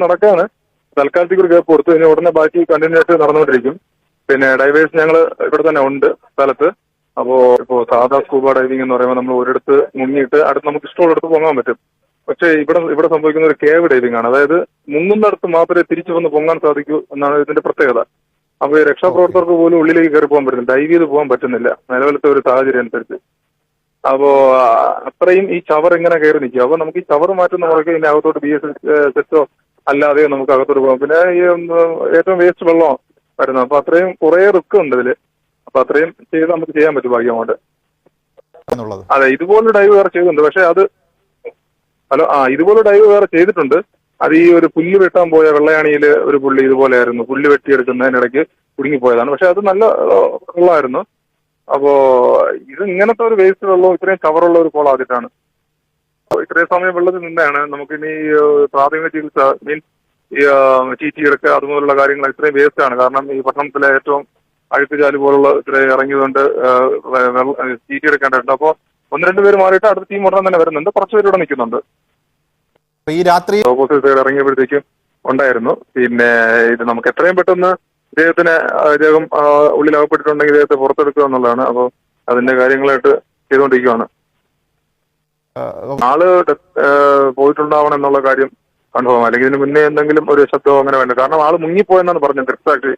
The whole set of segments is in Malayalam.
നടക്കാണ്. തൽക്കാലത്തേക്ക് ഒരു ഗ്യാപ്പ് കൊടുത്തു. ഇനി ഉടനെ ബാക്കി കണ്ടിന്യൂ ആയിട്ട് നടന്നുകൊണ്ടിരിക്കും. പിന്നെ ഡൈവേഴ്സ് ഞങ്ങൾ ഇവിടെ തന്നെ ഉണ്ട് സ്ഥലത്ത്. ഇപ്പോൾ സാധാ സ്കൂബ ഡൈവിംഗ് എന്ന് പറയുമ്പോൾ നമ്മൾ ഒരിടത്ത് മുങ്ങിയിട്ട് അടുത്ത് നമുക്ക് ഇഷ്ടമുള്ളിടത്ത് പൊങ്ങാൻ പറ്റും. പക്ഷേ ഇവിടെ സംഭവിക്കുന്ന ഒരു കേവ് ഡൈവിംഗ് ആണ്. അതായത് മുങ്ങുന്നിടത്ത് മാത്രമേ തിരിച്ചു വന്ന് പൊങ്ങാൻ സാധിക്കൂ എന്നാണ് ഇതിന്റെ പ്രത്യേകത. അപ്പോൾ ഈ രക്ഷാപ്രവർത്തകർക്ക് പോലും ഉള്ളിലേക്ക് കയറി പോകാൻ പറ്റുന്നില്ല, ഡൈവ് ചെയ്ത് പോകാൻ പറ്റുന്നില്ല നിലവിലത്തെ ഒരു സാഹചര്യം അനുസരിച്ച്. അപ്പോൾ അത്രയും ഈ ചവർ ഇങ്ങനെ കയറി നിൽക്കും. അപ്പോൾ നമുക്ക് ഈ ചവർ മാറ്റുന്ന മുറയ്ക്ക് ഇതിന്റെ അകത്തോട്ട് BS സെറ്റോ അല്ലാതെ നമുക്ക് അകത്തോട്ട് പോകാം. പിന്നെ ഈ ഏറ്റവും വേസ്റ്റ് വെള്ളം വരുന്നത്. അപ്പോൾ അത്രയും കുറേ റിസ്ക് ഉണ്ട് ഇതിൽ. അപ്പോൾ അത്രയും ചെയ്ത് നമുക്ക് ചെയ്യാൻ പറ്റും ഭാഗ്യമായിട്ട്. അതെ, ഇതുപോലെ ഡൈവ് വേറെ ചെയ്തിട്ടുണ്ട്. പക്ഷെ അത് ഇതുപോലെ ഡൈവ് വേറെ ചെയ്തിട്ടുണ്ട്. അത് ഈ ഒരു പുല്ല് വെട്ടാൻ പോയ വെള്ളയാണിയിൽ ഒരു പുള്ളി ഇതുപോലെയായിരുന്നു. പുല്ല് വെട്ടിയെടുക്കുന്നതിനിടയ്ക്ക് കുടുങ്ങിപ്പോയതാണ്. പക്ഷെ അത് നല്ല വെള്ളമായിരുന്നു. അപ്പോ ഇത് ഇങ്ങനത്തെ ഒരു വേസ്റ്റ് വെള്ളവും ഇത്രയും കവറുള്ള ഒരു കോൾ ആദ്യമായിട്ടാണ്. ഇത്രയും സമയം വെള്ളത്തിൽ നിന്നാണ് നമുക്കിനി പ്രാഥമിക ചികിത്സ മീൻസ് ഈ TT എടുക്കുക അതുപോലുള്ള കാര്യങ്ങൾ ഇത്രയും വേസ്റ്റ് ആണ്. കാരണം ഈ പട്ടണത്തിലെ ഏറ്റവും അഴുക്കുചാല് പോലുള്ള ഇത്രയും ഇറങ്ങിയതുകൊണ്ട് TT എടുക്കേണ്ടതുണ്ട്. അപ്പോൾ 1-2 പേര് മാറിയിട്ട് അടുത്ത ടീം ഉടനെ തന്നെ വരുന്നുണ്ട്. കുറച്ച് പേര് ഇവിടെ നിൽക്കുന്നുണ്ട്. ഈ രാത്രി ഓപ്പോസിറ്റ് സൈഡ് ഇറങ്ങിയപ്പോഴത്തേക്കും ഉണ്ടായിരുന്നു. പിന്നെ ഇത് നമുക്ക് എത്രയും പെട്ടെന്ന് ഇദ്ദേഹം ഉള്ളിലകപ്പെട്ടിട്ടുണ്ടെങ്കിൽ ഇദ്ദേഹത്തെ പുറത്തെടുക്കുക എന്നുള്ളതാണ്. അപ്പോൾ അതിന്റെ കാര്യങ്ങളായിട്ട് ചെയ്തുകൊണ്ടിരിക്കുകയാണ്. ആള് പോയിട്ടുണ്ടാവണം എന്നുള്ള കാര്യം കൺഫേം. അല്ലെങ്കിൽ ഇതിന് മുന്നേ എന്തെങ്കിലും ഒരു ശബ്ദമോ അങ്ങനെ വേണ്ട. കാരണം ആള് മുങ്ങിപ്പോയെന്നാണ് പറഞ്ഞത്. എക്സാക്ട്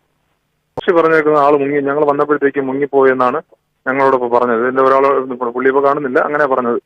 പറഞ്ഞേക്കുന്ന ആള് ഞങ്ങൾ വന്നപ്പോഴത്തേക്കും മുങ്ങിപ്പോയെന്നാണ് ഞങ്ങളോടൊപ്പം പറഞ്ഞത്. ഇതിന്റെ ഒരാൾ പുള്ളി ഇപ്പോൾ കാണുന്നില്ല, അങ്ങനെ പറഞ്ഞത്.